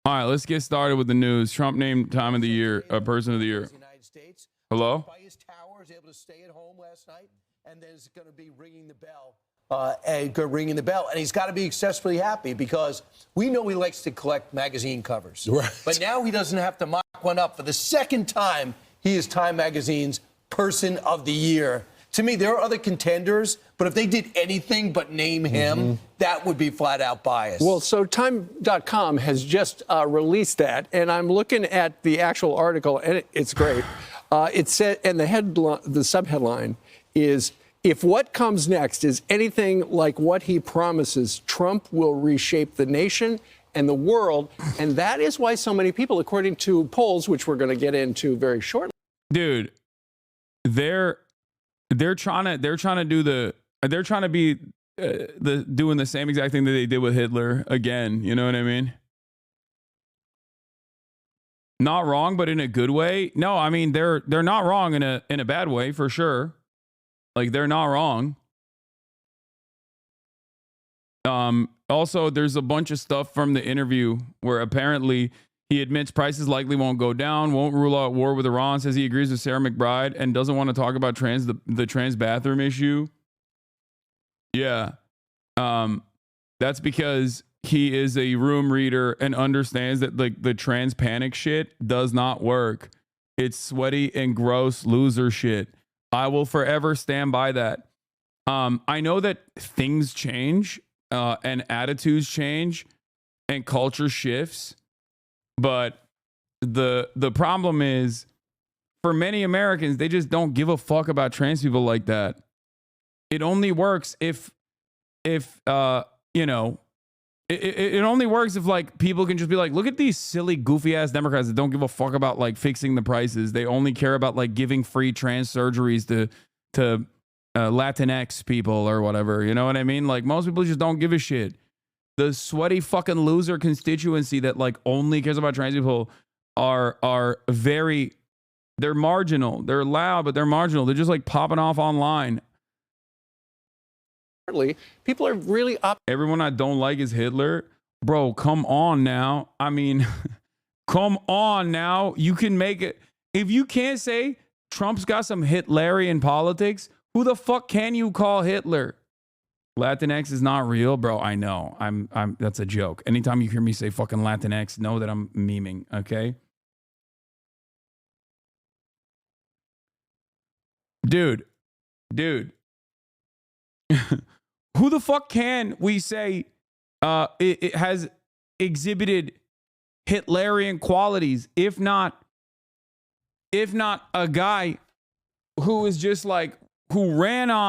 All right, let's get started with the news. Trump named time of the year, person of the year. Hello? By his tower, is able to stay at home last night, and then is going to be ringing the bell. Ringing the bell, and he's got to be excessively happy because we know he likes to collect magazine covers. Right. But now he doesn't have to mock one up. For the second time, he is Time Magazine's Person of the Year. To me, there are other contenders, but if they did anything but name him, that would be flat out biased. Well, so Time.com has just released that, and I'm looking at the actual article, and it's great. It said, and the subheadline is, "If what comes next is anything like what he promises, Trump will reshape the nation and the world." And that is why so many people, according to polls, which we're going to get into very shortly. Dude, they're trying to be doing the same exact thing that they did with Hitler again. You know what I mean? Not wrong, but in a good way. No, I mean they're not wrong in a bad way for sure. Like, they're not wrong. Also, there's a bunch of stuff from the interview where apparently he admits prices likely won't go down, won't rule out war with Iran, says he agrees with Sarah McBride, and doesn't want to talk about the trans bathroom issue. Yeah. That's because he is a room reader and understands that, like, the trans panic shit does not work. It's sweaty and gross loser shit. I will forever stand by that. I know that things change and attitudes change and culture shifts, but the problem is, for many Americans, they just don't give a fuck about trans people like that. It only works if you know, it only works if, like, people can just be like, look at these silly goofy ass Democrats that don't give a fuck about, like, fixing the prices. They only care about, like, giving free trans surgeries to Latinx people or whatever. You know what I mean? Like, most people just don't give a shit. The sweaty fucking loser constituency that, like, only cares about trans people are they're marginal. They're loud, but they're marginal. They're just, like, popping off online. People are really up. Everyone I don't like is Hitler. Bro, come on now. I mean, come on now. You can make it. If you can't say Trump's got some Hitlerian politics, who the fuck can you call Hitler? Latinx is not real, bro. I know. I'm that's a joke. Anytime you hear me say fucking Latinx, know that I'm memeing, okay? Dude. Who the fuck can we say it has exhibited Hitlerian qualities, if not a guy who is just like, who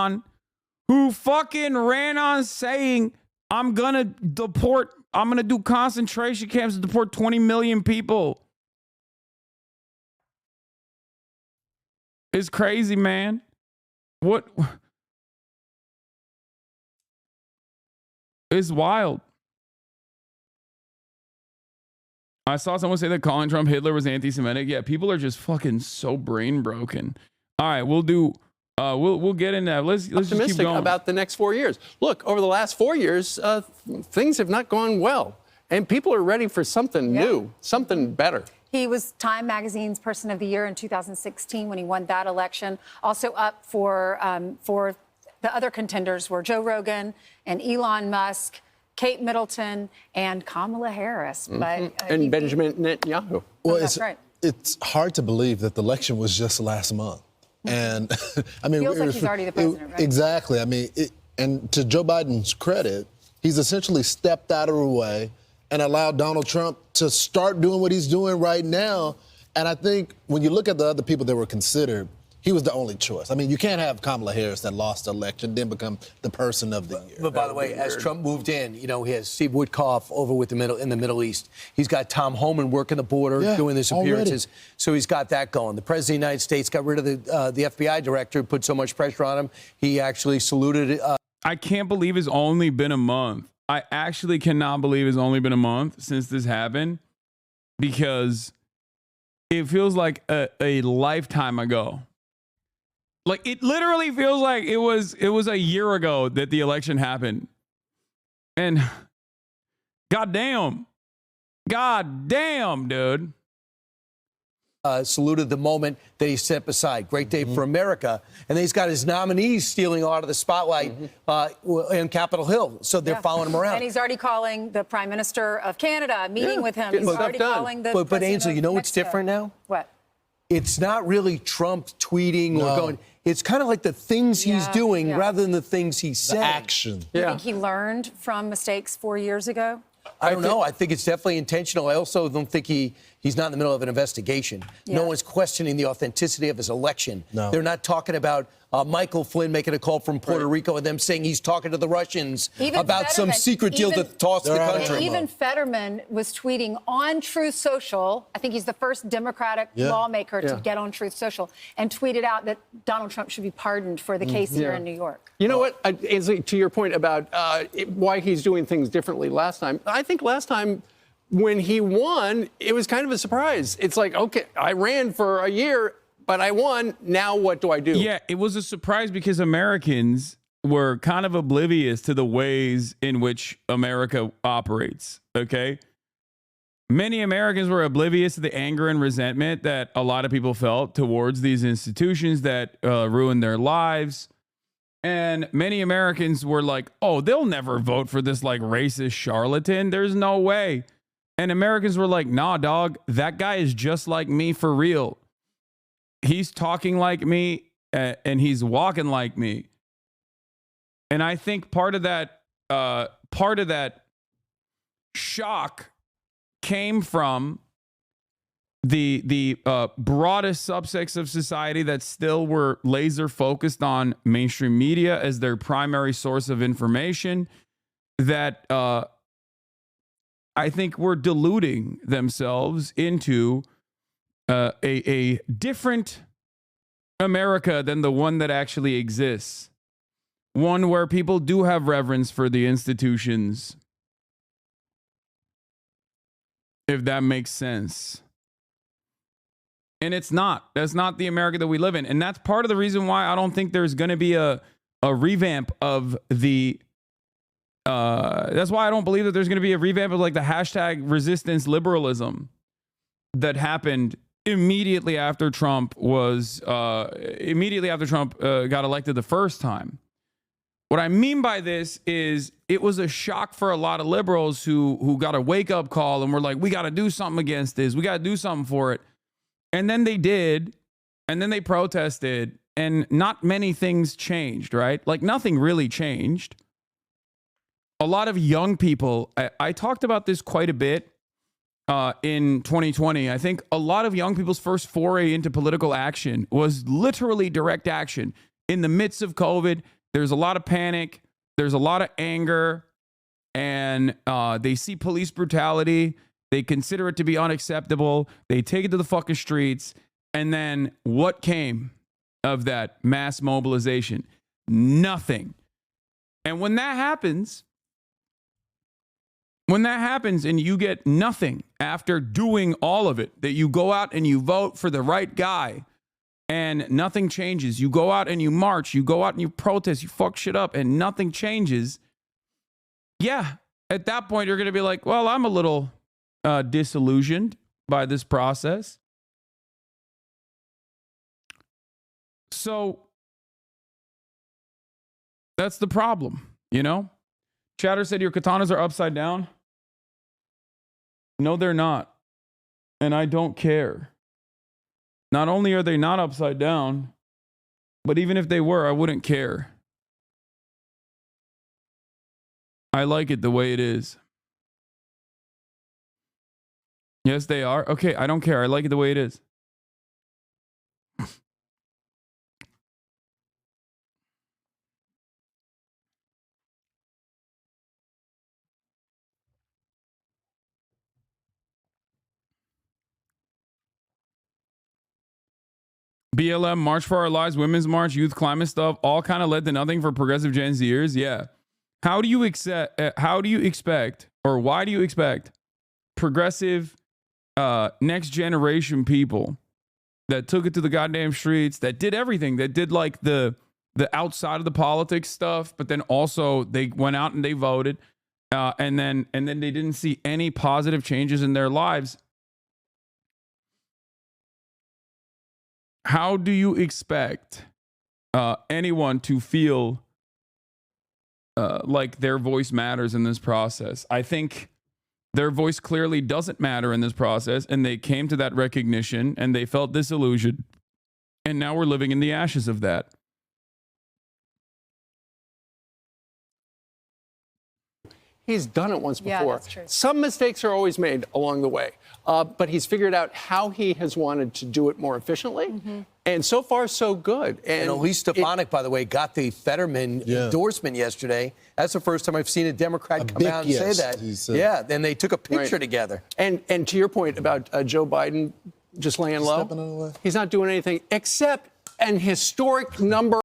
fucking ran on saying, I'm gonna do concentration camps to deport 20 million people. It's crazy, man. What? It's wild. I saw someone say that calling Trump Hitler was anti-Semitic. Yeah, people are just fucking so brain broken. All right, we'll get in that. Let's just keep going about the next 4 years. Look, over the last 4 years, things have not gone well, and people are ready for something new, something better. He was Time Magazine's Person of the Year in 2016 when he won that election. Also up for the other contenders were Joe Rogan and Elon Musk, Kate Middleton, and Kamala Harris. But and Benjamin Netanyahu. Well, that's right. It's hard to believe that the election was just last month. And I mean, feels like he's already the president, right? Exactly. I mean, and to Joe Biden's credit, he's essentially stepped out of the way and allowed Donald Trump to start doing what he's doing right now. And I think when you look at the other people that were considered, he was the only choice. I mean, you can't have Kamala Harris that lost the election, then become the person of the year. But by the way, as Trump moved in, you know, he has Steve Witkoff over in the Middle East. He's got Tom Homan working the border, doing his appearances. Already. So he's got that going. The President of the United States got rid of the FBI director, put so much pressure on him. He actually saluted. I can't believe it's only been a month. I actually cannot believe it's only been a month since this happened, because it feels like a lifetime ago. Like, it literally feels like it was a year ago that the election happened. And goddamn, God damn, dude. Saluted the moment that he stepped aside. Great day for America. And then he's got his nominees stealing out of the spotlight in Capitol Hill. So they're following him around. And he's already calling the Prime Minister of Canada, meeting with him. Getting He's stuff already done. calling the But President Ainsley, of you know what's Mexico. different now? What? It's not really Trump tweeting or going. It's kind of like the things he's doing rather than the things he's saying. Action. You think he learned from mistakes 4 years ago? I don't know. I think it's definitely intentional. I also don't think he's not in the middle of an investigation. Yeah. No one's questioning the authenticity of his election. No. They're not talking about Michael Flynn making a call from Puerto Rico and them saying he's talking to the Russians about some secret deal to toss the country. Even Fetterman was tweeting on Truth Social. I think he's the first Democratic lawmaker to get on Truth Social and tweeted out that Donald Trump should be pardoned for the case here in New York. You know what, Ainsley, to your point about why he's doing things differently last time, I think last time when he won, it was kind of a surprise. It's like, okay, I ran for a year, but I won. Now what do I do? Yeah, it was a surprise because Americans were kind of oblivious to the ways in which America operates, okay? Many Americans were oblivious to the anger and resentment that a lot of people felt towards these institutions that ruined their lives. And many Americans were like, oh, they'll never vote for this like racist charlatan. There's no way. And Americans were like, nah, dog, that guy is just like me for real. He's talking like me and he's walking like me. And I think part of that shock came from the broadest subsects of society that still were laser focused on mainstream media as their primary source of information, that I think were deluding themselves into a different America than the one that actually exists. One where people do have reverence for the institutions, if that makes sense. And it's not. That's not the America that we live in. And that's part of the reason why I don't think there's going to be a revamp of the that's why I don't believe that there's going to be a revamp of like the hashtag resistance liberalism that happened immediately after Trump got elected the first time. What I mean by this is it was a shock for a lot of liberals who got a wake-up call and were like, we got to do something against this. We got to do something for it. And then they did, and then they protested, and not many things changed, right? Like nothing really changed. A lot of young people, I talked about this quite a bit in 2020. I think a lot of young people's first foray into political action was literally direct action. In the midst of COVID, there's a lot of panic, there's a lot of anger, and they see police brutality. They consider it to be unacceptable. They take it to the fucking streets. And then what came of that mass mobilization? Nothing. And when that happens and you get nothing after doing all of it, that you go out and you vote for the right guy and nothing changes. You go out and you march, you go out and you protest, you fuck shit up and nothing changes. Yeah, at that point, you're going to be like, well, I'm a little disillusioned by this process. So that's the problem, you know? Chatter said your katanas are upside down. No, they're not. And I don't care. Not only are they not upside down, but even if they were, I wouldn't care. I like it the way it is. Yes, they are. Okay, I don't care. I like it the way it is. BLM, March for Our Lives, Women's March, Youth Climate stuff, all kind of led to nothing for progressive Gen Zers. Yeah. How do you expect, or why do you expect progressive next generation people that took it to the goddamn streets, that did everything, that did like the outside of the politics stuff, but then also they went out and they voted. and then they didn't see any positive changes in their lives. How do you expect anyone to feel like their voice matters in this process? I think their voice clearly doesn't matter in this process, and they came to that recognition and they felt disillusioned. And now we're living in the ashes of that. He's done it once before. Yeah, that's true. Some mistakes are always made along the way, but he's figured out how he has wanted to do it more efficiently. And so far, so good. And Elise Stefanik, by the way, got the Fetterman endorsement yesterday. That's the first time I've seen a Democrat come out and say that. Yeah, then they took a picture together. And to your point about Joe Biden just laying low, he's not doing anything except an historic number.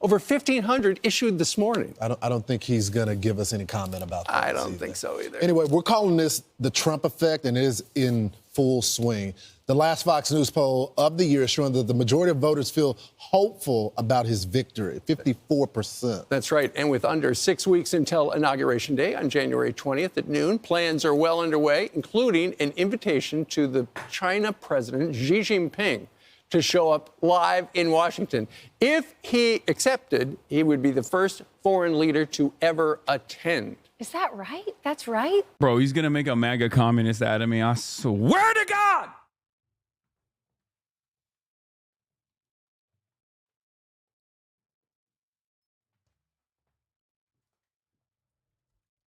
Over 1,500 issued this morning. I don't think he's going to give us any comment about that. I don't think so either. Anyway, we're calling this the Trump effect, and it is in full swing. The last Fox News poll of the year is showing that the majority of voters feel hopeful about his victory, 54%. That's right. And with under 6 weeks until Inauguration Day on January 20th at noon, plans are well underway, including an invitation to the China President Xi Jinping to show up live in Washington. If he accepted, he would be the first foreign leader to ever attend. Is that right? That's right. Bro, he's going to make a MAGA communist out of me. I swear to God.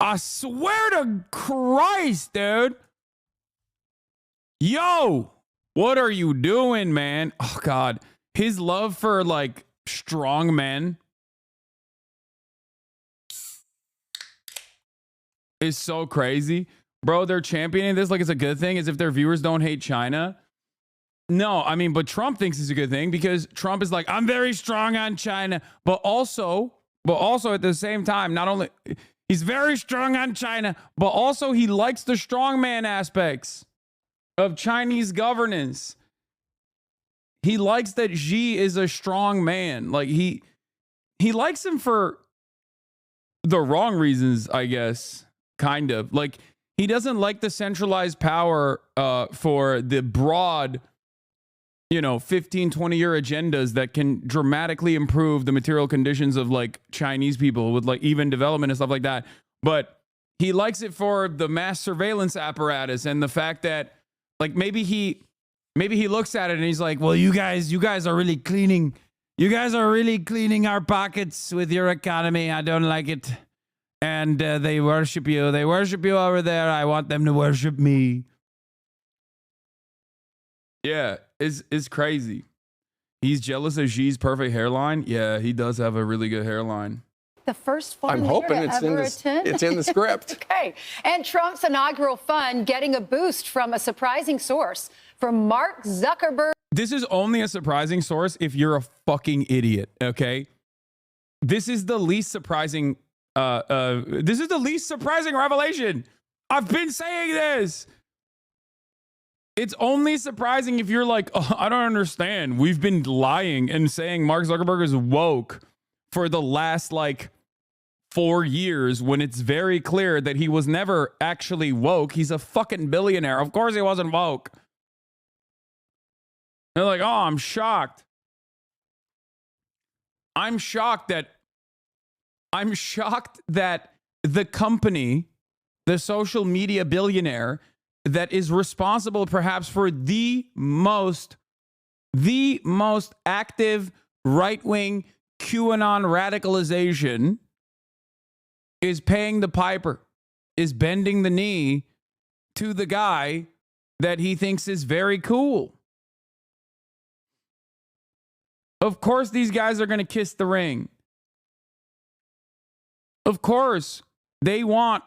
I swear to Christ, dude. Yo, what are you doing, man? Oh, God. His love for, like, strong men is so crazy. Bro, they're championing this like it's a good thing, as if their viewers don't hate China. No, I mean, but Trump thinks it's a good thing because Trump is like, I'm very strong on China. But also at the same time, not only he's very strong on China, but also he likes the strongman aspects of Chinese governance. He likes that Xi is a strong man. Like he likes him for the wrong reasons, I guess, kind of. Like he doesn't like the centralized power for the broad, 15, 20-year agendas that can dramatically improve the material conditions of like Chinese people with like even development and stuff like that. But he likes it for the mass surveillance apparatus and the fact that like maybe he looks at it and he's like, well, you guys are really cleaning. You guys are really cleaning our pockets with your economy. I don't like it. And they worship you. They worship you over there. I want them to worship me. Yeah, it's crazy. He's jealous of Xi's perfect hairline. Yeah, he does have a really good hairline. The first foreign I'm leader hoping to it's ever attend. it's in the script. Okay. And Trump's inaugural fund getting a boost from a surprising source, from Mark Zuckerberg. This is only a surprising source if you're a fucking idiot, okay? This is the least surprising revelation. I've been saying this. It's only surprising if you're like, oh, I don't understand. We've been lying and saying Mark Zuckerberg is woke for the last like 4 years when it's very clear that he was never actually woke. He's a fucking billionaire. Of course he wasn't woke. They're like, oh, I'm shocked. I'm shocked that the company, the social media billionaire that is responsible perhaps for the most active right-wing QAnon radicalization is paying the piper, is bending the knee to the guy that he thinks is very cool. Of course, these guys are going to kiss the ring. Of course, they want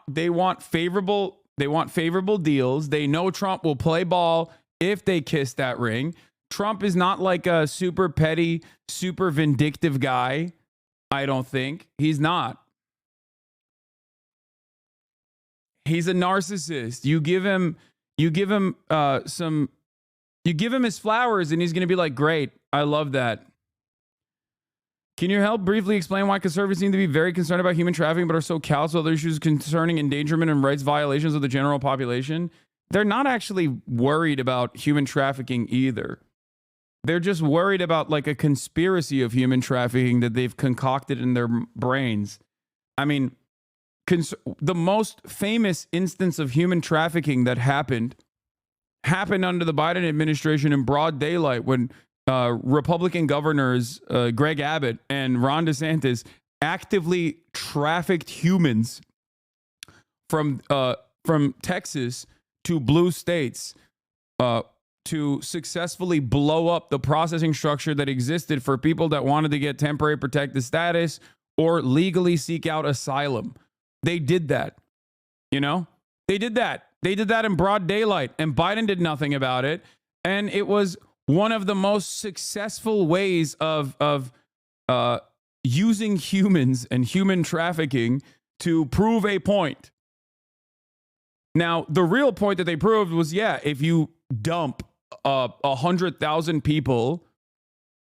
favorable deals. They know Trump will play ball if they kiss that ring. Trump is not like a super petty, super vindictive guy. I don't think. He's not. He's a narcissist. You give him his flowers and he's going to be like, "Great. I love that. Can you help briefly explain why conservatives seem to be very concerned about human trafficking but are so callous with other issues concerning endangerment and rights violations of the general population? They're not actually worried about human trafficking either. They're just worried about like a conspiracy of human trafficking that they've concocted in their brains. I mean, the most famous instance of human trafficking that happened under the Biden administration in broad daylight when Republican governors Greg Abbott and Ron DeSantis actively trafficked humans from Texas to blue states to successfully blow up the processing structure that existed for people that wanted to get temporary protected status or legally seek out asylum. They did that. You know, they did that. They did that in broad daylight, and Biden did nothing about it. And it was one of the most successful ways of using humans and human trafficking to prove a point. Now, the real point that they proved was, yeah, if you dump 100,000 people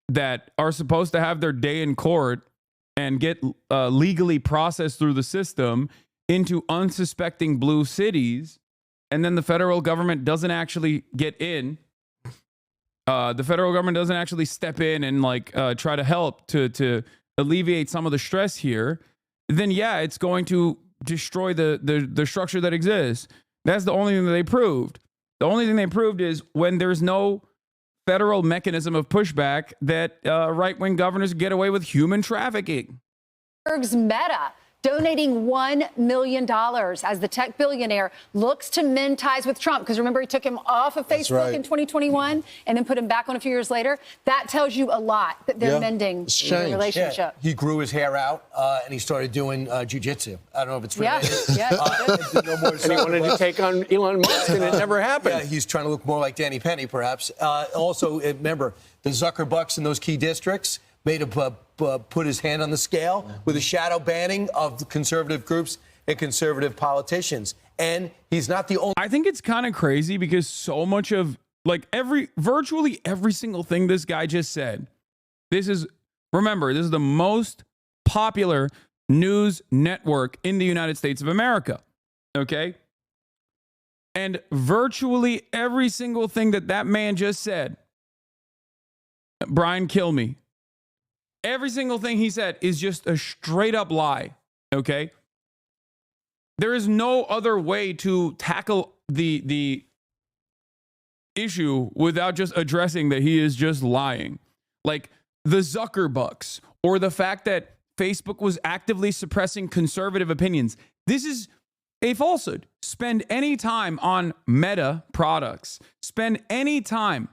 that are supposed to have their day in court and get legally processed through the system into unsuspecting blue cities, and then the federal government doesn't actually get in, the federal government doesn't actually step in and like try to help to alleviate some of the stress here, then yeah, it's going to destroy the structure that exists. That's the only thing that they proved. The only thing they proved is when there's no federal mechanism of pushback that right-wing governors get away with human trafficking. Meta donating $1 million as the tech billionaire looks to mend ties with Trump. Because remember, he took him off of Facebook in 2021 and then put him back on a few years later. That tells you a lot that they're mending the relationship. Yeah. He grew his hair out and he started doing jiu-jitsu. I don't know if it's related. And he wanted to take on Elon Musk and it never happened. Yeah, he's trying to look more like Danny Penny, perhaps. Also, remember, the Zuckerbucks in those key districts made him put his hand on the scale with a shadow banning of conservative groups and conservative politicians. And he's not the only. I think it's kind of crazy because so much of like virtually every single thing this guy just said. Remember, this is the most popular news network in the United States of America. Okay. And virtually every single thing that man just said, Brian, kill me. Every single thing he said is just a straight up lie. Okay. There is no other way to tackle the issue without just addressing that he is just lying. Like the Zuckerbucks or the fact that Facebook was actively suppressing conservative opinions. This is a falsehood. Spend any time on Meta products. Spend any time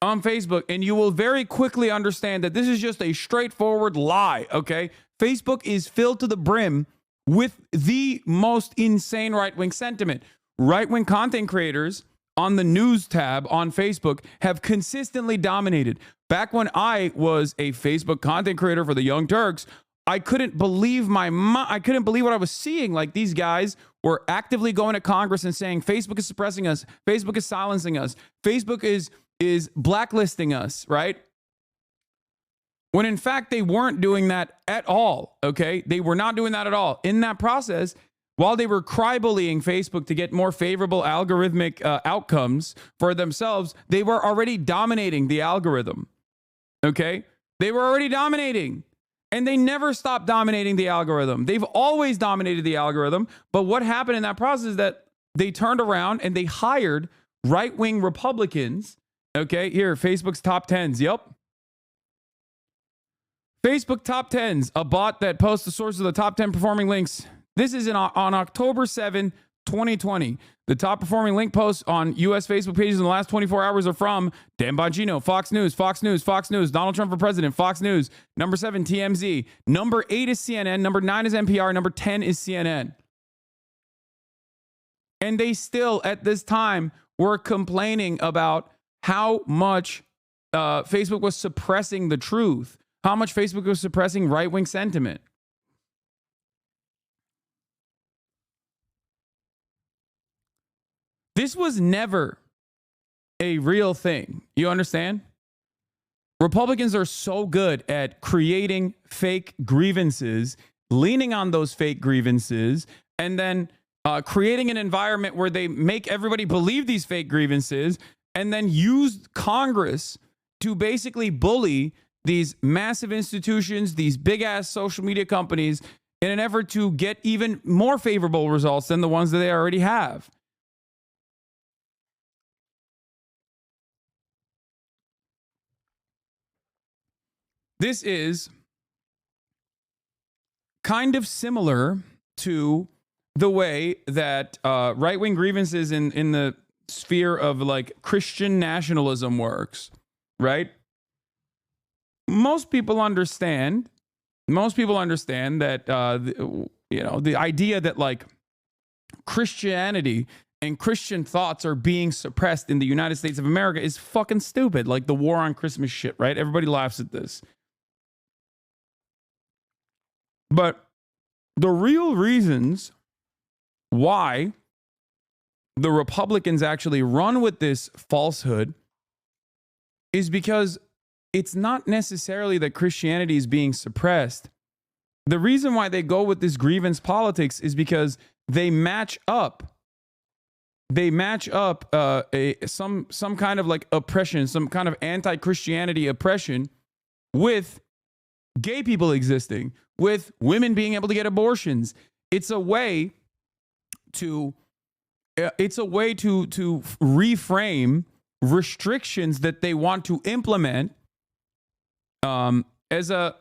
on Facebook, and you will very quickly understand that this is just a straightforward lie, okay? Facebook is filled to the brim with the most insane right-wing sentiment. Right-wing content creators on the news tab on Facebook have consistently dominated. Back when I was a Facebook content creator for the Young Turks, I couldn't believe I couldn't believe what I was seeing. Like, these guys were actively going to Congress and saying, Facebook is suppressing us. Facebook is silencing us. Facebook is blacklisting us, right? When in fact, they weren't doing that at all, okay? They were not doing that at all. In that process, while they were cry-bullying Facebook to get more favorable algorithmic outcomes for themselves, they were already dominating the algorithm, okay? They were already dominating, and they never stopped dominating the algorithm. They've always dominated the algorithm, but what happened in that process is that they turned around and they hired right-wing Republicans. Okay, here, Facebook's top 10s. Yep. Facebook top 10s, a bot that posts the source of the top 10 performing links. This is on October 7, 2020. The top performing link posts on U.S. Facebook pages in the last 24 hours are from Dan Bongino, Fox News, Fox News, Fox News, Donald Trump for president, Fox News. Number 7, TMZ. Number 8 is CNN. Number 9 is NPR. Number 10 is CNN. And they still, at this time, were complaining about how much Facebook was suppressing the truth, how much Facebook was suppressing right-wing sentiment. This was never a real thing. You understand? Republicans are so good at creating fake grievances, leaning on those fake grievances, and then creating an environment where they make everybody believe these fake grievances and then use Congress to basically bully these massive institutions, these big ass social media companies, in an effort to get even more favorable results than the ones that they already have. This is kind of similar to the way that right-wing grievances in the sphere of like Christian nationalism works, right? Most people understand that the idea that like Christianity and Christian thoughts are being suppressed in the United States of America is fucking stupid. Like the war on Christmas shit, right? Everybody laughs at this. But the real reasons why the Republicans actually run with this falsehood is because it's not necessarily that Christianity is being suppressed. The reason why they go with this grievance politics is because they match up. They match up some kind of like oppression, some kind of anti-Christianity oppression with gay people existing, with women being able to get abortions. It's a way to reframe restrictions that they want to implement it's a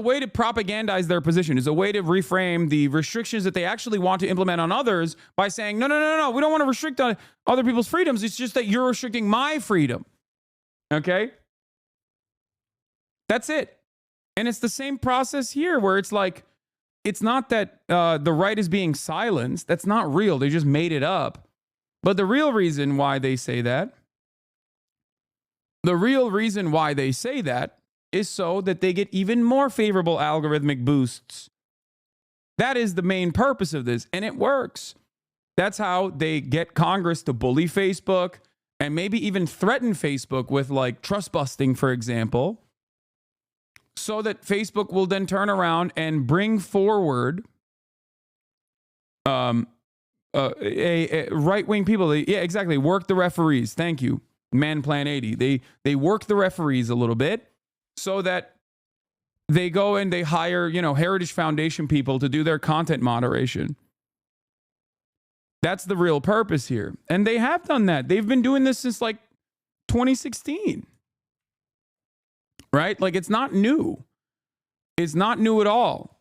way to propagandize their position. It's a way to reframe the restrictions that they actually want to implement on others by saying, no, we don't want to restrict other people's freedoms. It's just that you're restricting my freedom. Okay? That's it. And it's the same process here where it's like, it's not that the right is being silenced. That's not real. They just made it up. But the real reason why they say that is so that they get even more favorable algorithmic boosts. That is the main purpose of this, and it works. That's how they get Congress to bully Facebook and maybe even threaten Facebook with like trust busting, for example, so that Facebook will then turn around and bring forward a right-wing people. Yeah, exactly. Work the referees. Thank you. Man Plan 80. They work the referees a little bit so that they go and they hire, Heritage Foundation people to do their content moderation. That's the real purpose here. And they have done that. They've been doing this since like 2016. Right? Like it's not new. It's not new at all.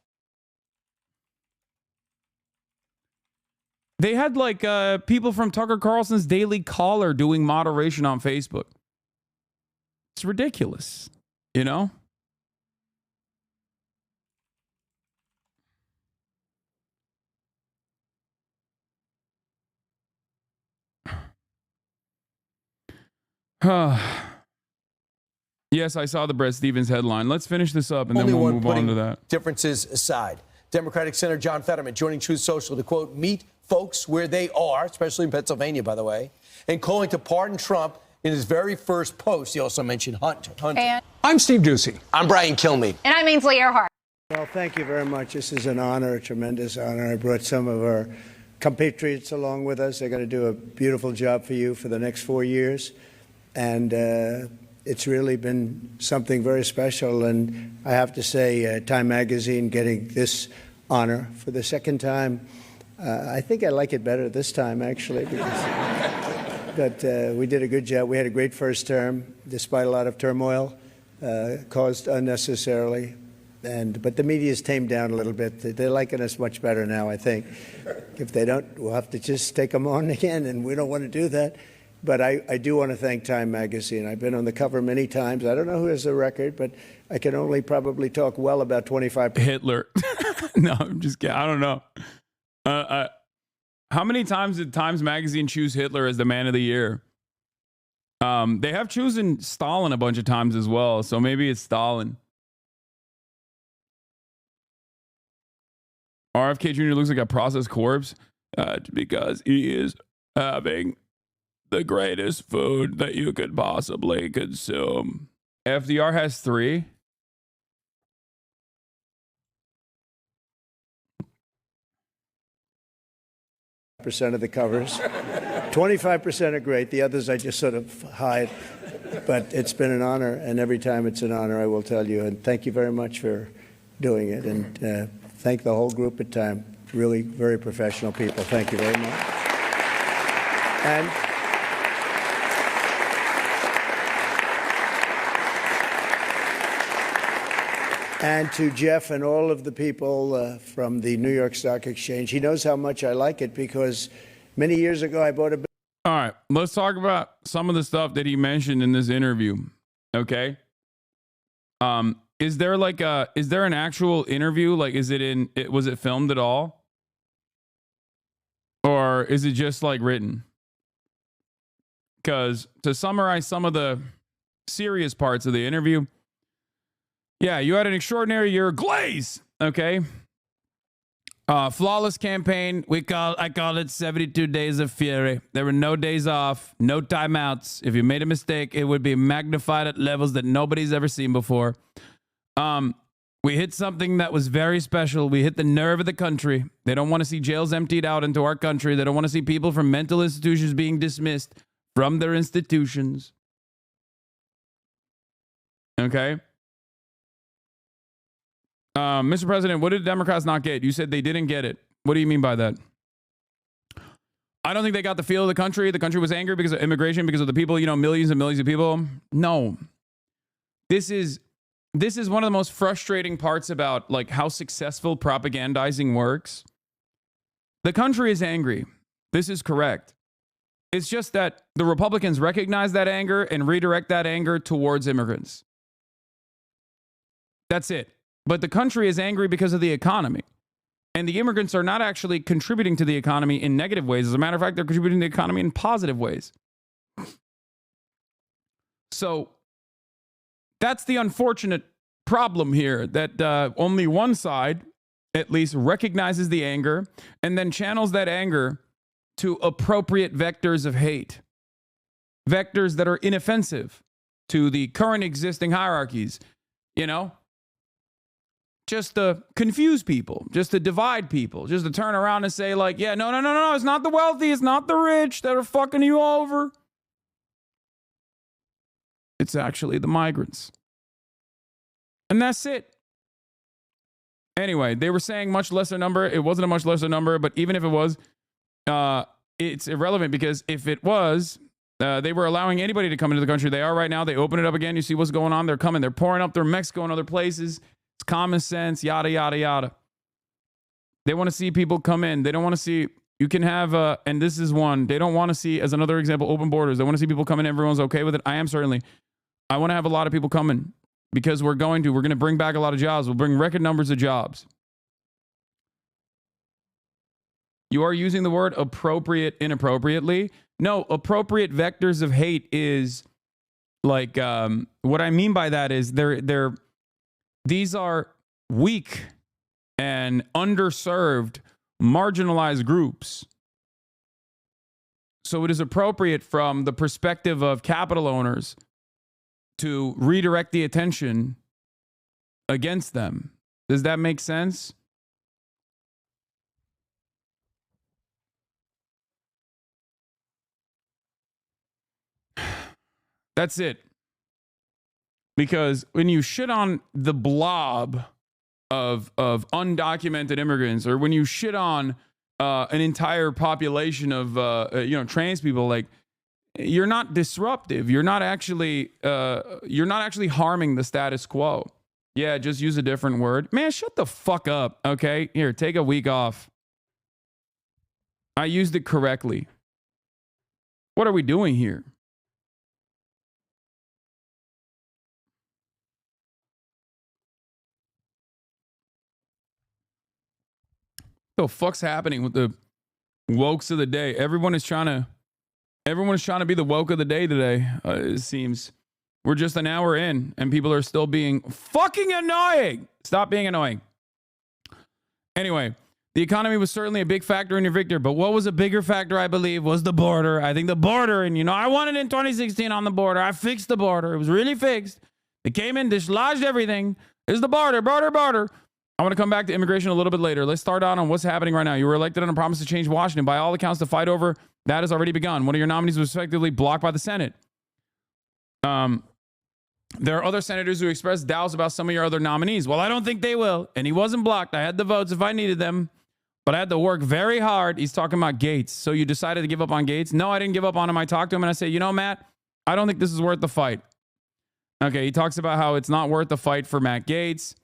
They had like people from Tucker Carlson's Daily Caller doing moderation on Facebook. It's ridiculous, Yes, I saw the Brett Stevens headline. Let's finish this up and then we'll move on to that. Differences aside. Democratic Senator John Fetterman joining Truth Social to, quote, meet folks where they are, especially in Pennsylvania, by the way, and calling to pardon Trump in his very first post. He also mentioned Hunter. And I'm Steve Doocy. I'm Brian Kilmeade. And I'm Ainsley Earhart. Well, thank you very much. This is an honor, a tremendous honor. I brought some of our compatriots along with us. They're going to do a beautiful job for you for the next 4 years. And it's really been something very special. And I have to say, Time Magazine getting this honor for the second time. I think I like it better this time, actually. But we did a good job. We had a great first term, despite a lot of turmoil caused unnecessarily. But the media's tamed down a little bit. They're liking us much better now, I think. If they don't, we'll have to just take them on again, and we don't want to do that. But I do want to thank Time Magazine. I've been on the cover many times. I don't know who has the record, but I can only probably talk well about 25%. Hitler. No, I'm just kidding. I don't know. How many times did Times Magazine choose Hitler as the man of the year? They have chosen Stalin a bunch of times as well, so maybe it's Stalin. RFK Jr. looks like a processed corpse because he is having the greatest food that you could possibly consume. FDR has 3. Percent of the covers. 25% are great. The others I just sort of hide. But it's been an honor, and every time it's an honor, I will tell you. And thank you very much for doing it. And thank the whole group at Time. Really very professional people. Thank you very much. And to Jeff and all of the people from the New York Stock Exchange, he knows how much I like it because many years ago I bought a. All right, let's talk about some of the stuff that he mentioned in this interview. Okay. Is there an actual interview? Like, was it filmed at all? Or is it just like written? Because to summarize some of the serious parts of the interview, yeah, you had an extraordinary year. Glaze, okay? Flawless campaign. I call it 72 days of fury. There were no days off, no timeouts. If you made a mistake, it would be magnified at levels that nobody's ever seen before. We hit something that was very special. We hit the nerve of the country. They don't want to see jails emptied out into our country. They don't want to see people from mental institutions being dismissed from their institutions. Okay? Mr. President, what did Democrats not get? You said they didn't get it. What do you mean by that? I don't think they got the feel of the country. The country was angry because of immigration, because of the people, millions and millions of people. No. This is one of the most frustrating parts about like how successful propagandizing works. The country is angry. This is correct. It's just that the Republicans recognize that anger and redirect that anger towards immigrants. That's it. But the country is angry because of the economy. And the immigrants are not actually contributing to the economy in negative ways. As a matter of fact, they're contributing to the economy in positive ways. So that's the unfortunate problem here, that only one side at least recognizes the anger and then channels that anger to appropriate vectors of hate. Vectors that are inoffensive to the current existing hierarchies, just to confuse people, just to divide people, just to turn around and say like, yeah, no, it's not the wealthy, it's not the rich that are fucking you over. It's actually the migrants. And that's it. Anyway, they were saying much lesser number. It wasn't a much lesser number, but even if it was, it's irrelevant because if it was, they were allowing anybody to come into the country. They are right now. They open it up again. You see what's going on. They're coming. They're pouring up. They're Mexico and other places. It's common sense, yada, yada, yada. They want to see people come in. They don't want to see, you can have, and this is one, they don't want to see, as another example, open borders. They want to see people come in. Everyone's okay with it. I am certainly. I want to have a lot of people coming because we're going to bring back a lot of jobs. We'll bring record numbers of jobs. You are using the word appropriate inappropriately. No, appropriate vectors of hate is like, what I mean by that is these are weak and underserved, marginalized groups. So it is appropriate from the perspective of capital owners to redirect the attention against them. Does that make sense? That's it. Because when you shit on the blob of undocumented immigrants, or when you shit on an entire population of trans people, like, you're not disruptive. You're not actually harming the status quo. Yeah, just use a different word. Man, shut the fuck up. Okay, here, take a week off. I used it correctly. What are we doing here? The fuck's happening with the wokes of the day? Everyone is trying to be the woke of the day today. It seems we're just an hour in and people are still being fucking annoying. Stop being annoying. Anyway, the economy was certainly a big factor in your victory, but what was a bigger factor, I believe, was the border. I think the border, and I won it in 2016 on the border. I fixed the border. It was really fixed. They came in, dislodged everything. Is the border. I want to come back to immigration a little bit later. Let's start out on what's happening right now. You were elected on a promise to change Washington. By all accounts, the fight over that has already begun. One of your nominees was effectively blocked by the Senate. There are other senators who expressed doubts about some of your other nominees. Well, I don't think they will. And he wasn't blocked. I had the votes if I needed them, but I had to work very hard. He's talking about Gates. So you decided to give up on Gates? No, I didn't give up on him. I talked to him and I said, you know, Matt, I don't think this is worth the fight. Okay, he talks about how it's not worth the fight for Matt Gaetz.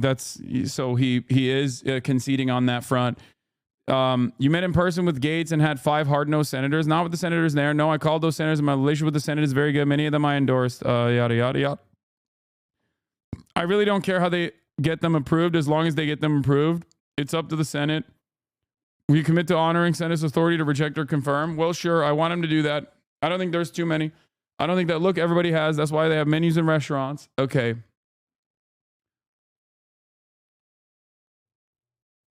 That's so he is conceding on that front. You met in person with Gates and had 5 hard-nosed senators, not with the senators there. No, I called those senators. My relationship with the Senate is very good. Many of them I endorsed. Yada, yada, yada. I really don't care how they get them approved as long as they get them approved. It's up to the Senate. We commit to honoring Senate's authority to reject or confirm. Well, sure, I want him to do that. I don't think there's too many. I don't think that, look, everybody has. That's why they have menus in restaurants. Okay.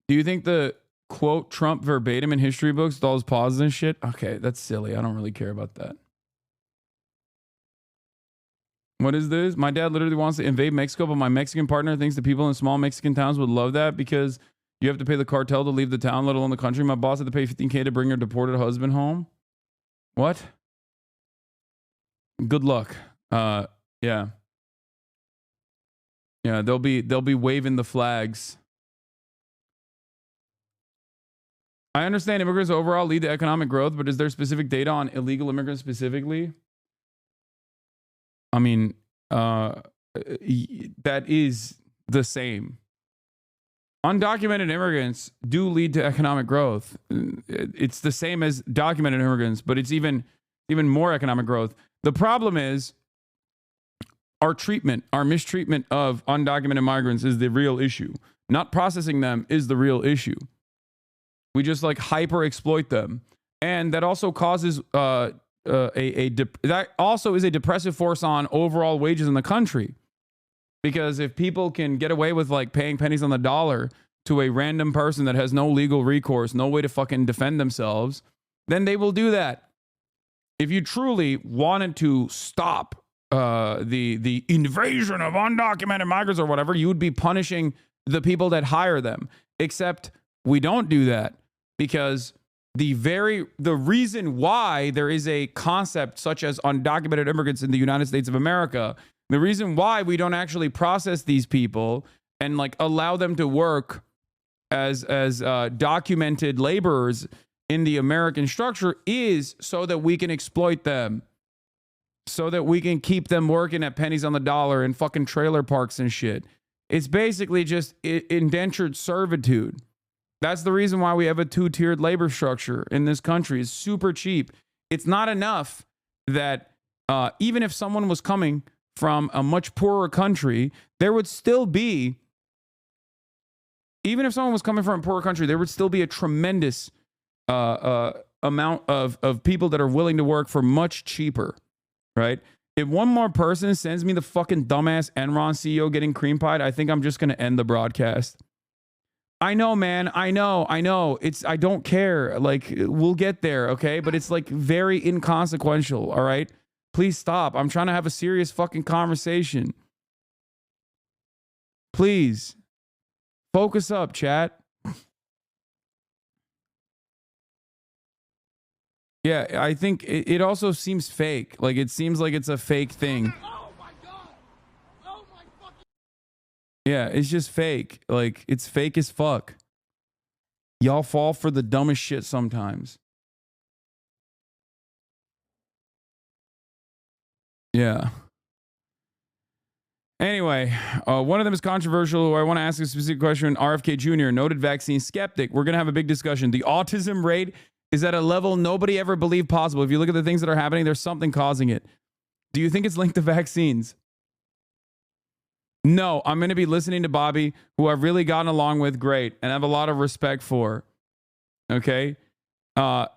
Do you think the quote Trump verbatim in history books with all his pauses and shit? Okay, that's silly. I don't really care about that. What is this? My dad literally wants to invade Mexico, but my Mexican partner thinks the people in small Mexican towns would love that because you have to pay the cartel to leave the town, let alone the country. My boss had to pay $15K to bring her deported husband home. What? Good luck. Yeah, they'll be waving the flags. I understand immigrants overall lead to economic growth, but is there specific data on illegal immigrants specifically? I mean, that is the same. Undocumented immigrants do lead to economic growth. It's the same as documented immigrants, but it's even more economic growth. The problem is our mistreatment of undocumented migrants is the real issue. Not processing them is the real issue. We just like hyper exploit them. And that also causes that also is a depressive force on overall wages in the country. Because if people can get away with like paying pennies on the dollar to a random person that has no legal recourse, no way to fucking defend themselves, then they will do that. If you truly wanted to stop the invasion of undocumented migrants or whatever, you would be punishing the people that hire them. Except we don't do that because the reason why there is a concept such as undocumented immigrants in the United States of America, the reason why we don't actually process these people and like allow them to work as documented laborers in the American structure is so that we can exploit them, so that we can keep them working at pennies on the dollar in fucking trailer parks and shit. It's basically just indentured servitude. That's the reason why we have a 2-tiered labor structure in this country. It's super cheap. It's not enough that even if someone was coming from a much poorer country, there would still be, even if someone was coming from a poorer country, there would still be a tremendous amount of people that are willing to work for much cheaper, right? If one more person sends me the fucking dumbass Enron CEO getting cream pied, I think I'm just going to end the broadcast. I know, man. I know. I don't care. Like, we'll get there, okay? But it's like very inconsequential, all right? Please stop. I'm trying to have a serious fucking conversation. Please. Focus up, chat. Yeah, I think it also seems fake. Like, it seems like it's a fake thing. Oh my God! Oh my fucking... Yeah, it's just fake. Like, it's fake as fuck. Y'all fall for the dumbest shit sometimes. Yeah. Anyway, one of them is controversial. I want to ask a specific question. RFK Jr., noted vaccine skeptic. We're going to have a big discussion. The autism rate is at a level nobody ever believed possible. If you look at the things that are happening, there's something causing it. Do you think it's linked to vaccines? No, I'm going to be listening to Bobby, who I've really gotten along with great and have a lot of respect for. Okay? For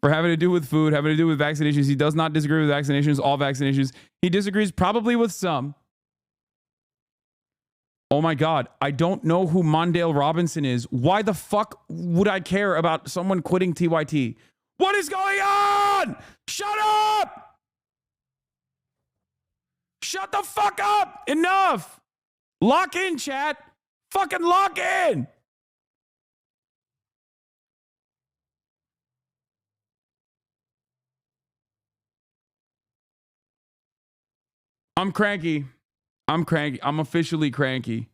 having to do with food, having to do with vaccinations. He does not disagree with vaccinations, all vaccinations. He disagrees probably with some. Oh my God, I don't know who Mondale Robinson is. Why the fuck would I care about someone quitting TYT? What is going on? Shut up! Shut the fuck up. Enough. Lock in, chat. Fucking lock in. I'm cranky. I'm cranky. I'm officially cranky.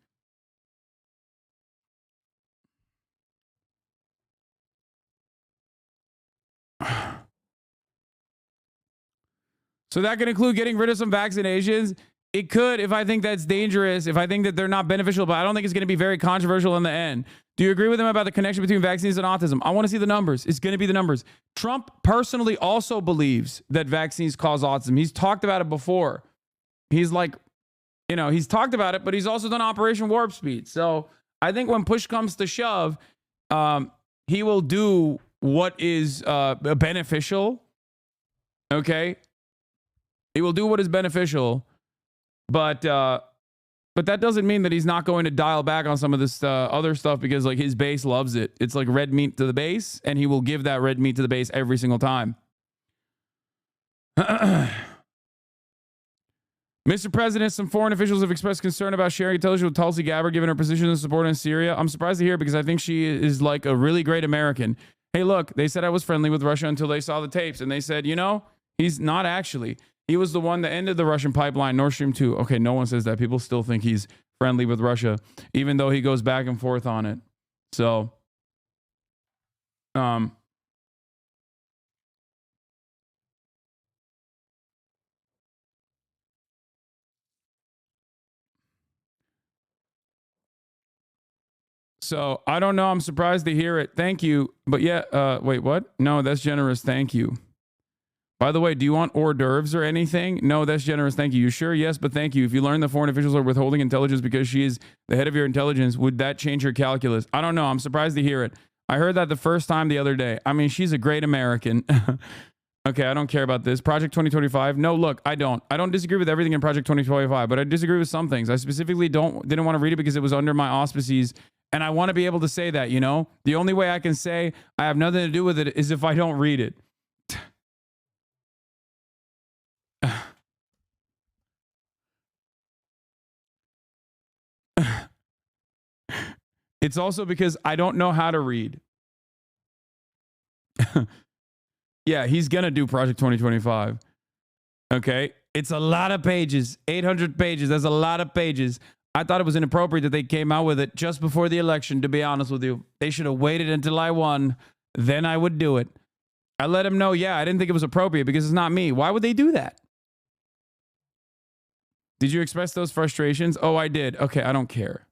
So that could include getting rid of some vaccinations. It could if I think that's dangerous, if I think that they're not beneficial, but I don't think it's going to be very controversial in the end. Do you agree with him about the connection between vaccines and autism? I want to see the numbers. It's going to be the numbers. Trump personally also believes that vaccines cause autism. He's talked about it before. He's like, he's talked about it, but he's also done Operation Warp Speed. So I think when push comes to shove, he will do what is beneficial. Okay. He will do what is beneficial, but that doesn't mean that he's not going to dial back on some of this other stuff because like his base loves it. It's like red meat to the base, and he will give that red meat to the base every single time. Mr. President, some foreign officials have expressed concern about sharing intelligence with Tulsi Gabbard given her position and support in Syria. I'm surprised to hear it because I think she is like a really great American. Hey, look, they said I was friendly with Russia until they saw the tapes, and they said, he's not actually. He was the one that ended the Russian pipeline, Nord Stream 2. Okay, no one says that. People still think he's friendly with Russia, even though he goes back and forth on it. So, So I don't know. I'm surprised to hear it. Thank you. But yeah, wait, what? No, that's generous. Thank you. By the way, do you want hors d'oeuvres or anything? No, that's generous. Thank you. You sure? Yes, but thank you. If you learn the foreign officials are withholding intelligence because she is the head of your intelligence, would that change your calculus? I don't know. I'm surprised to hear it. I heard that the first time the other day. I mean, she's a great American. Okay, I don't care about this. Project 2025. No, look, I don't disagree with everything in Project 2025, but I disagree with some things. I specifically didn't want to read it because it was under my auspices. And I want to be able to say that, the only way I can say I have nothing to do with it is if I don't read it. It's also because I don't know how to read. Yeah, he's going to do Project 2025. Okay. It's a lot of pages, 800 pages. That's a lot of pages. I thought it was inappropriate that they came out with it just before the election, to be honest with you. They should have waited until I won. Then I would do it. I let him know, I didn't think it was appropriate because it's not me. Why would they do that? Did you express those frustrations? Oh, I did. Okay, I don't care.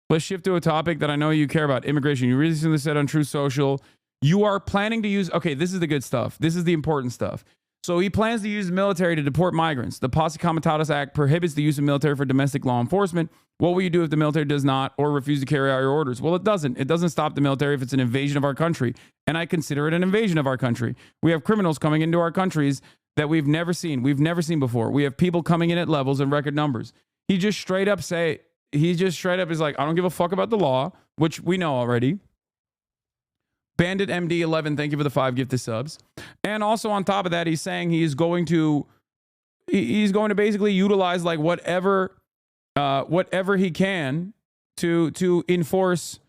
Let's shift to a topic that I know you care about, immigration. You recently said on True Social, you are planning to use, okay, this is the good stuff. This is the important stuff. So he plans to use the military to deport migrants. The Posse Comitatus Act prohibits the use of military for domestic law enforcement. What will you do if the military does not or refuse to carry out your orders? Well, it doesn't. It doesn't stop the military if it's an invasion of our country. And I consider it an invasion of our country. We have criminals coming into our countries that we've never seen. We've never seen before. We have people coming in at levels and record numbers. He just straight up is like, I don't give a fuck about the law, which we know already. Bandit MD11, thank you for the 5 gifted subs. And also on top of that, he's saying he's going to basically utilize like whatever he can to enforce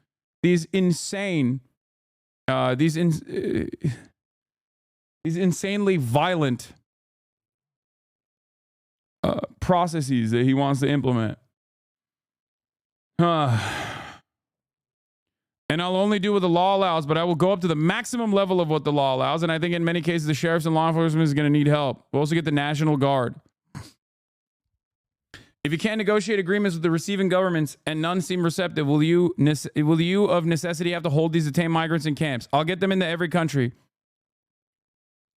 these insanely violent processes that he wants to implement. And I'll only do what the law allows, but I will go up to the maximum level of what the law allows. And I think in many cases, the sheriffs and law enforcement is going to need help. We'll also get the National Guard. If you can't negotiate agreements with the receiving governments and none seem receptive, will you of necessity have to hold these detained migrants in camps? I'll get them into every country.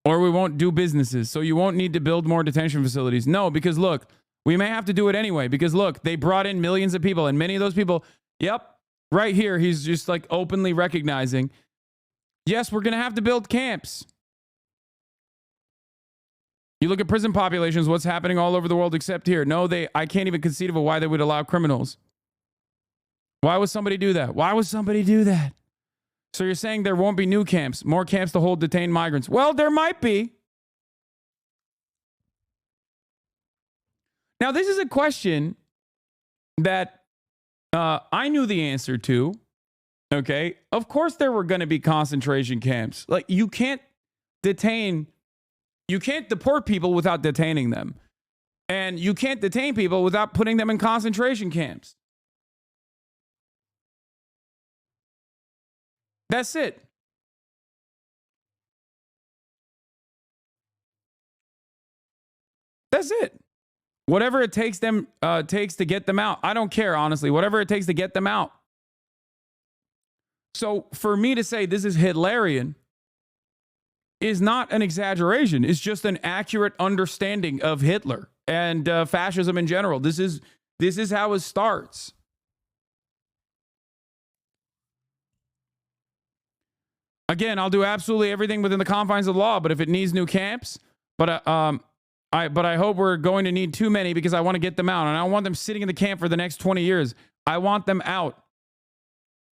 Or we won't do businesses. So you won't need to build more detention facilities. No, because look, we may have to do it anyway. Because look, they brought in millions of people. And many of those people, right here, he's just like openly recognizing, yes, we're going to have to build camps. You look at prison populations, what's happening all over the world except here. No, I can't even conceive of why they would allow criminals. Why would somebody do that? Why would somebody do that? So you're saying there won't be new camps, more camps to hold detained migrants. Well, there might be. Now, this is a question that I knew the answer to. Okay. Of course, there were going to be concentration camps. Like, you can't deport people without detaining them. And you can't detain people without putting them in concentration camps. That's it. That's it. Whatever it takes to get them out. I don't care, honestly. Whatever it takes to get them out. So for me to say this is Hitlerian is not an exaggeration. It's just an accurate understanding of Hitler and fascism in general. This is how it starts. Again, I'll do absolutely everything within the confines of the law, but if it needs new camps, but I hope we're going to need too many because I want to get them out, and I don't want them sitting in the camp for the next 20 years. I want them out.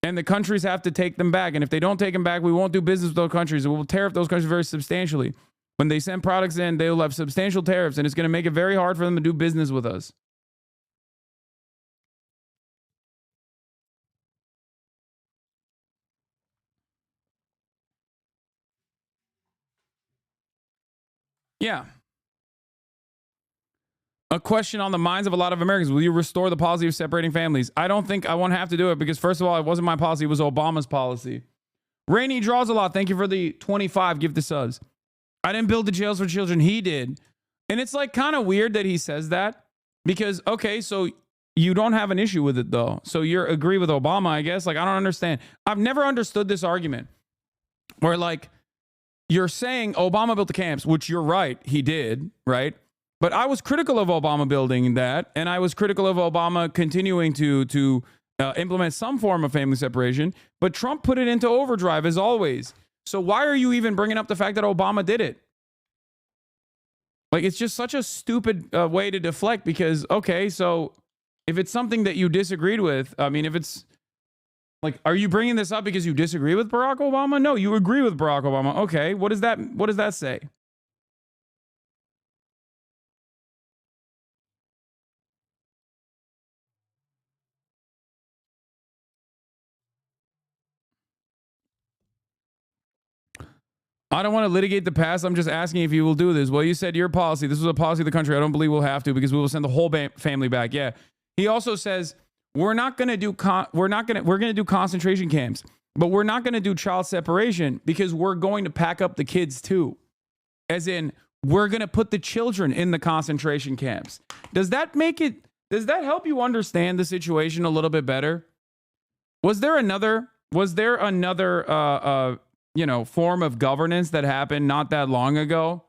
And the countries have to take them back. And if they don't take them back, we won't do business with those countries. We will tariff those countries very substantially. When they send products in, they will have substantial tariffs, and it's going to make it very hard for them to do business with us. Yeah. A question on the minds of a lot of Americans. Will you restore the policy of separating families? I don't think I won't have to do it because, first of all, it wasn't my policy. It was Obama's policy. Rainey draws a lot. Thank you for the 25 gift of subs. I didn't build the jails for children. He did. And it's like kind of weird that he says that because, okay, so you don't have an issue with it, though. So you agree with Obama, I guess. Like, I don't understand. I've never understood this argument where, like, you're saying Obama built the camps, which you're right. He did, right? But I was critical of Obama building that, and I was critical of Obama continuing to implement some form of family separation. But Trump put it into overdrive, as always. So why are you even bringing up the fact that Obama did it? Like, it's just such a stupid way to deflect because, okay, so if it's something that you disagreed with, I mean, if it's like, are you bringing this up because you disagree with Barack Obama? No, you agree with Barack Obama. Okay, what does that say? I don't want to litigate the past. I'm just asking if you will do this. Well, you said your policy. This was a policy of the country. I don't believe we'll have to because we will send the whole family back. Yeah. He also says we're going to do concentration camps, but we're not going to do child separation because we're going to pack up the kids too. As in, we're going to put the children in the concentration camps. Does that help you understand the situation a little bit better? Was there another form of governance that happened not that long ago?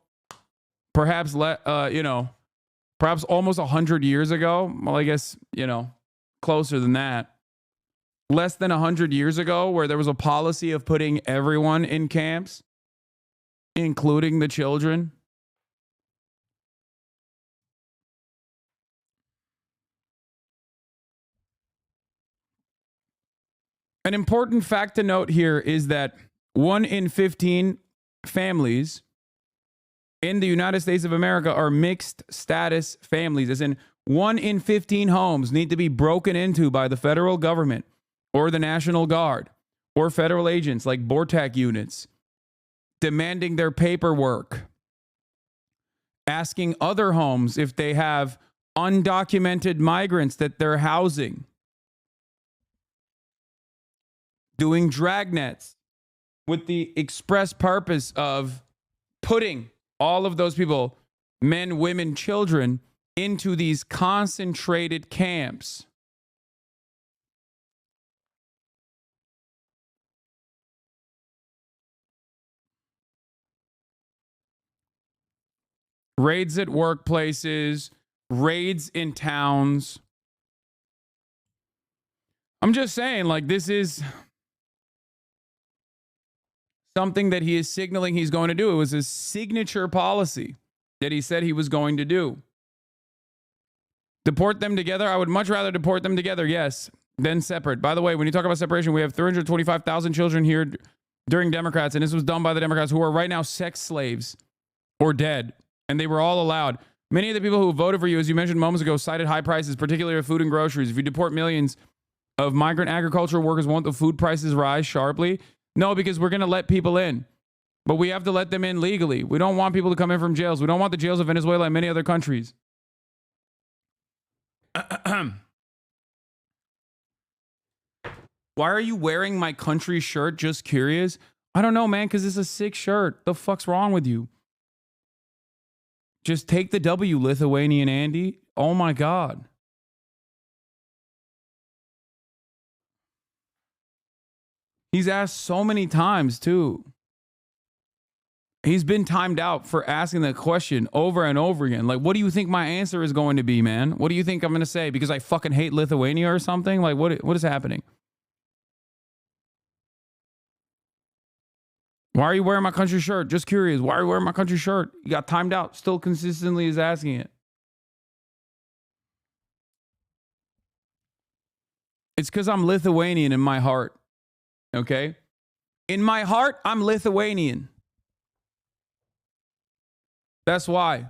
Perhaps almost 100 years ago. Well, I guess, closer than that. Less than 100 years ago, where there was a policy of putting everyone in camps, including the children. An important fact to note here is that 1 in 15 families in the United States of America are mixed status families, as in 1 in 15 homes need to be broken into by the federal government or the National Guard or federal agents like BORTAC units, demanding their paperwork, asking other homes if they have undocumented migrants that they're housing, doing dragnets with the express purpose of putting all of those people, men, women, children, into these concentrated camps. Raids at workplaces, raids in towns. I'm just saying, like, this is something that he is signaling he's going to do. It was his signature policy that he said he was going to do. Deport them together? I would much rather deport them together, yes, than separate. By the way, when you talk about separation, we have 325,000 children here during Democrats, and this was done by the Democrats who are right now sex slaves or dead, and they were all allowed. Many of the people who voted for you, as you mentioned moments ago, cited high prices, particularly of food and groceries. If you deport millions of migrant agricultural workers, won't the food prices rise sharply? No, because we're going to let people in. But we have to let them in legally. We don't want people to come in from jails. We don't want the jails of Venezuela and many other countries. Why are you wearing my country shirt? Just curious. I don't know, man, because it's a sick shirt. The fuck's wrong with you? Just take the W, Lithuanian Andy. Oh my God. He's asked so many times, too. He's been timed out for asking that question over and over again. Like, what do you think my answer is going to be, man? What do you think I'm going to say? Because I fucking hate Lithuania or something? Like, what is happening? Why are you wearing my country shirt? Just curious. Why are you wearing my country shirt? You got timed out. Still consistently is asking it. It's because I'm Lithuanian in my heart. Okay? In my heart, I'm Lithuanian. That's why.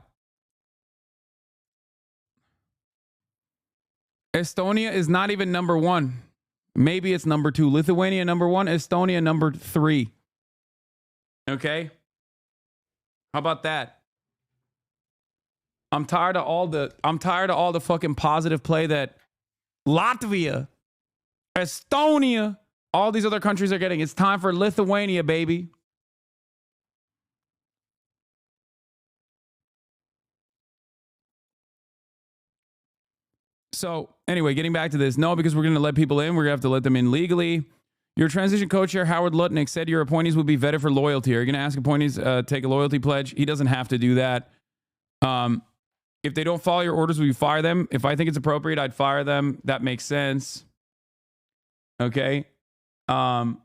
Estonia is not even number 1. Maybe it's number 2. Lithuania number 1, Estonia number 3. Okay? How about that? I'm tired of all the fucking positive play that Latvia, Estonia, all these other countries are getting. It's time for Lithuania, baby. So, anyway, getting back to this. No, because we're going to let people in. We're going to have to let them in legally. Your transition co-chair, Howard Lutnick, said your appointees would be vetted for loyalty. Are you going to ask appointees take a loyalty pledge? He doesn't have to do that. If they don't follow your orders, will you fire them? If I think it's appropriate, I'd fire them. That makes sense. Okay. Does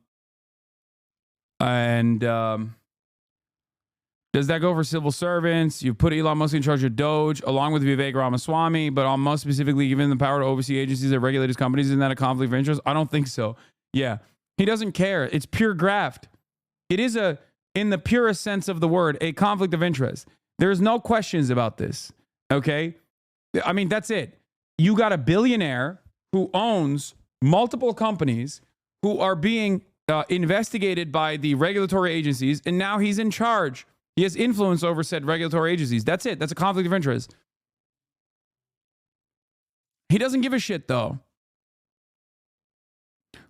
that go for civil servants? You put Elon Musk in charge of Doge, along with Vivek Ramaswamy, but on Musk specifically given the power to oversee agencies that regulate his companies. Isn't that a conflict of interest? I don't think so. Yeah. He doesn't care. It's pure graft. It is in the purest sense of the word, a conflict of interest. There's no questions about this. Okay? I mean, that's it. You got a billionaire who owns multiple companies who are being investigated by the regulatory agencies, and now he's in charge. He has influence over said regulatory agencies. That's it. That's a conflict of interest. He doesn't give a shit, though.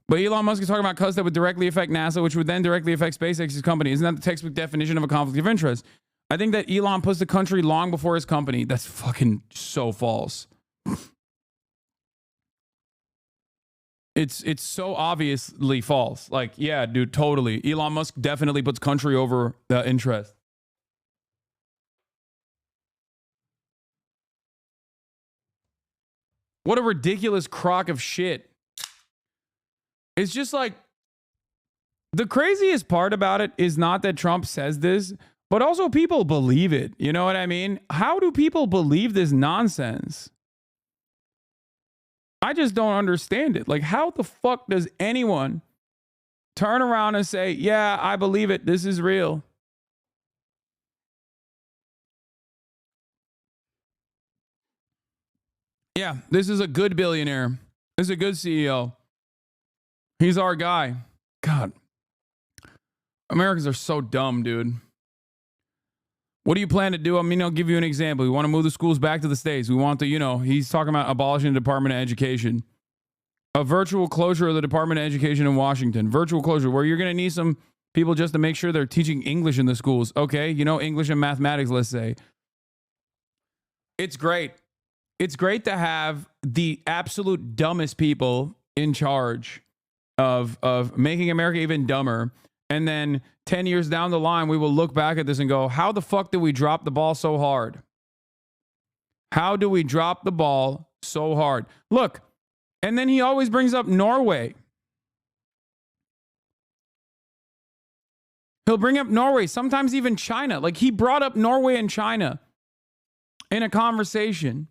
But Elon Musk is talking about cuts that would directly affect NASA, which would then directly affect SpaceX's company. Isn't that the textbook definition of a conflict of interest? I think that Elon puts the country long before his company. That's fucking so false. It's so obviously false. Like, yeah, dude, totally. Elon Musk definitely puts country over interest. What a ridiculous crock of shit. It's just like, the craziest part about it is not that Trump says this, but also people believe it. You know what I mean? How do people believe this nonsense? I just don't understand it. Like, how the fuck does anyone turn around and say, yeah, I believe it. This is real. Yeah, this is a good billionaire. This is a good CEO. He's our guy. God. Americans are so dumb, dude. What do you plan to do? I mean, I'll give you an example. We want to move the schools back to the States. We want to, he's talking about abolishing the Department of Education. A virtual closure of the Department of Education in Washington. Virtual closure, where you're going to need some people just to make sure they're teaching English in the schools. Okay, English and mathematics, let's say. It's great. It's great to have the absolute dumbest people in charge of making America even dumber. And then 10 years down the line, we will look back at this and go, how the fuck did we drop the ball so hard? How do we drop the ball so hard? Look, and then he always brings up Norway. He'll bring up Norway, sometimes even China. Like, he brought up Norway and China in a conversation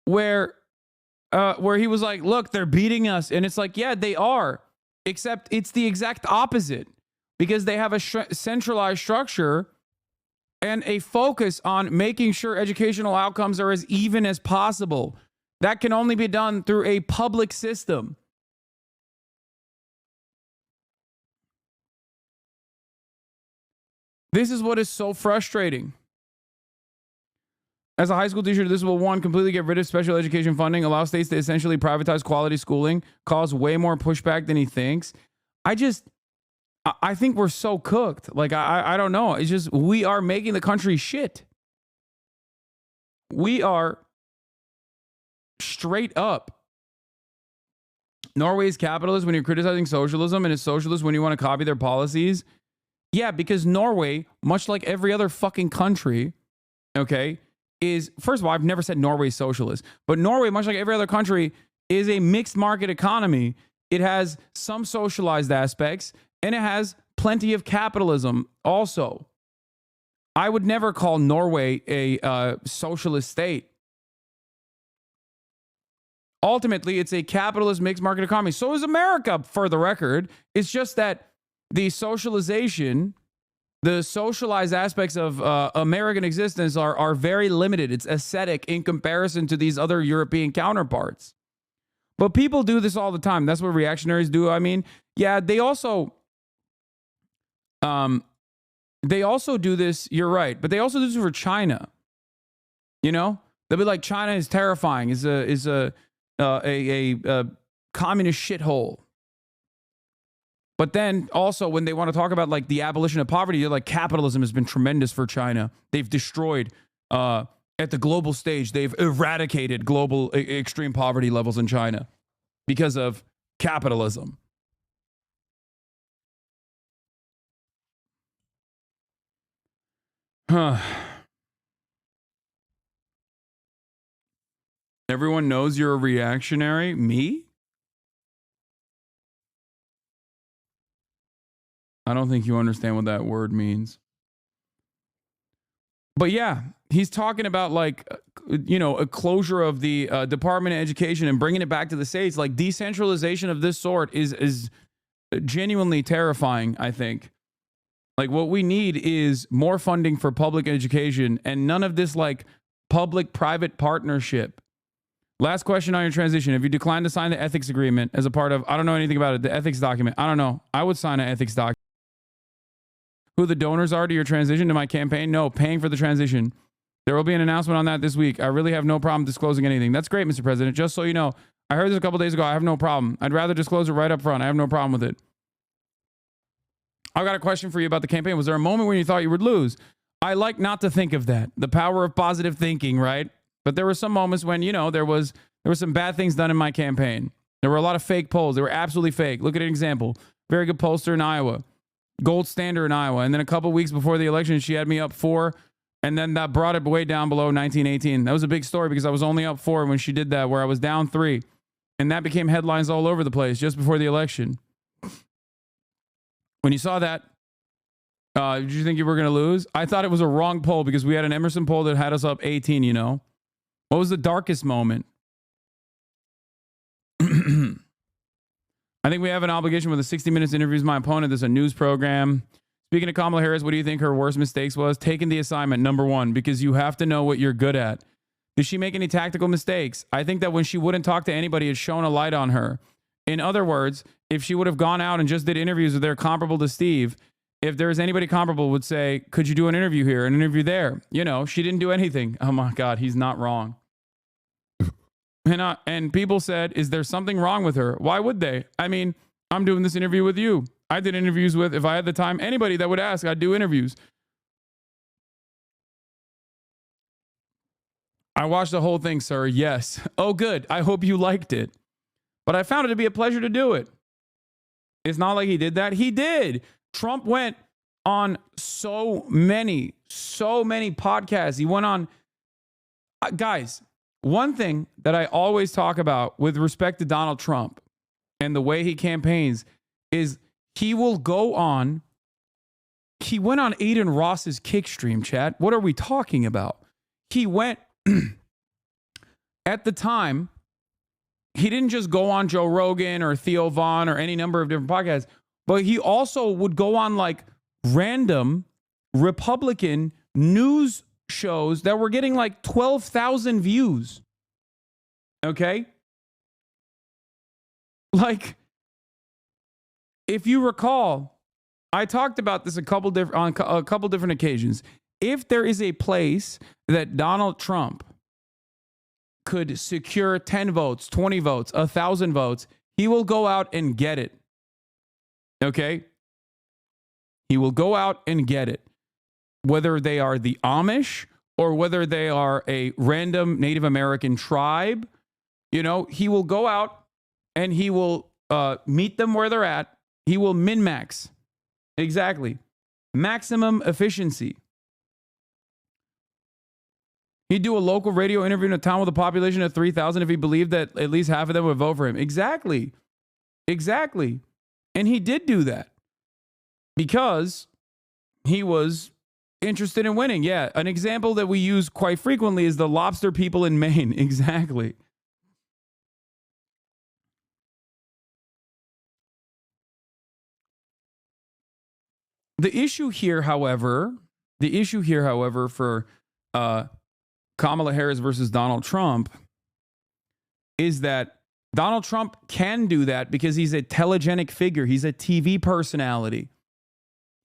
where he was like, look, they're beating us. And it's like, yeah, they are. Except it's the exact opposite. Because they have a centralized structure and a focus on making sure educational outcomes are as even as possible. That can only be done through a public system. This is what is so frustrating. As a high school teacher, this will, one, completely get rid of special education funding, allow states to essentially privatize quality schooling, cause way more pushback than he thinks. I think we're so cooked. Like, I don't know. It's just, we are making the country shit. We are straight up. Norway is capitalist when you're criticizing socialism, and it's socialist when you want to copy their policies. Yeah, because Norway, much like every other fucking country, okay, is, first of all, I've never said Norway is socialist, but Norway, much like every other country, is a mixed market economy. It has some socialized aspects, and it has plenty of capitalism also. I would never call Norway a socialist state. Ultimately, it's a capitalist mixed market economy. So is America, for the record. It's just that the socialization, the socialized aspects of American existence are very limited. It's ascetic in comparison to these other European counterparts. But people do this all the time. That's what reactionaries do. I mean, yeah, they also do this. You're right, but they also do this for China. You know, they'll be like, China is terrifying. Is a communist shithole. But then also when they want to talk about like the abolition of poverty, they're like, capitalism has been tremendous for China. They've destroyed, at the global stage, they've eradicated global extreme poverty levels in China because of capitalism. Everyone knows you're a reactionary. Me? I don't think you understand what that word means. But yeah, he's talking about like, you know, a closure of the Department of Education and bringing it back to the states. Like, decentralization of this sort is genuinely terrifying, I think. Like, what we need is more funding for public education and none of this like public-private partnership. Last question on your transition. If you decline to sign the ethics agreement as a part of, I don't know anything about it, the ethics document, I don't know. I would sign an ethics document. Who the donors are to your transition, to my campaign? No, paying for the transition. There will be an announcement on that this week. I really have no problem disclosing anything. That's great, Mr. President. Just so you know, I heard this a couple days ago. I have no problem. I'd rather disclose it right up front. I have no problem with it. I've got a question for you about the campaign. Was there a moment when you thought you would lose? I like not to think of that. The power of positive thinking, right? But there were some moments when, you know, there were some bad things done in my campaign. There were a lot of fake polls. They were absolutely fake. Look at an example. Very good pollster in Iowa. Gold standard in Iowa. And then a couple weeks before the election, she had me up 4. And then that brought it way down below 1918. That was a big story because I was only up 4 when she did that, where I was down 3. And that became headlines all over the place just before the election. When you saw that, did you think you were going to lose? I thought it was a wrong poll because we had an Emerson poll that had us up 18, you know. What was the darkest moment? I think we have an obligation with the 60 Minutes interviews my opponent. There's a news program. Speaking of Kamala Harris, what do you think her worst mistakes was? Taking the assignment, number 1, because you have to know what you're good at. Did she make any tactical mistakes? I think that when she wouldn't talk to anybody, it shone a light on her. In other words, if she would have gone out and just did interviews that are comparable to Steve, if there's anybody comparable would say, could you do an interview here, an interview there? You know, she didn't do anything. Oh my God, he's not wrong. And people said, is there something wrong with her? Why would they? I mean, I'm doing this interview with you. I did interviews with, if I had the time, anybody that would ask, I'd do interviews. I watched the whole thing, sir. Yes. Oh, good. I hope you liked it. But I found it to be a pleasure to do it. It's not like he did that. He did. Trump went on so many podcasts. He went on, guys, one thing that I always talk about with respect to Donald Trump and the way he campaigns is he will go on. He went on Aiden Ross's kick stream, chat. What are we talking about? He went, at the time, he didn't just go on Joe Rogan or Theo Vaughn or any number of different podcasts, but he also would go on like random Republican news shows that were getting like 12,000 views. Okay? Like, if you recall, I talked about this on a couple different occasions. If there is a place that Donald Trump could secure 10 votes, 20 votes, 1,000 votes, he will go out and get it. Okay? He will go out and get it. Whether they are the Amish or whether they are a random Native American tribe, you know, he will go out and he will meet them where they're at. He will min-max. Exactly. Maximum efficiency. He'd do a local radio interview in a town with a population of 3,000 if he believed that at least half of them would vote for him. Exactly. Exactly. And he did do that because he was interested in winning. Yeah. An example that we use quite frequently is the lobster people in Maine. Exactly. The issue here, however, for Kamala Harris versus Donald Trump is that Donald Trump can do that because he's a telegenic figure. He's a TV personality.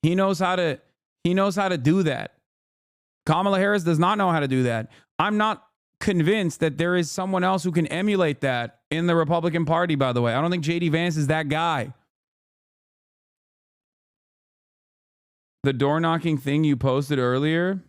He knows how to do that. Kamala Harris does not know how to do that. I'm not convinced that there is someone else who can emulate that in the Republican Party, by the way. I don't think JD Vance is that guy. The door knocking thing you posted earlier,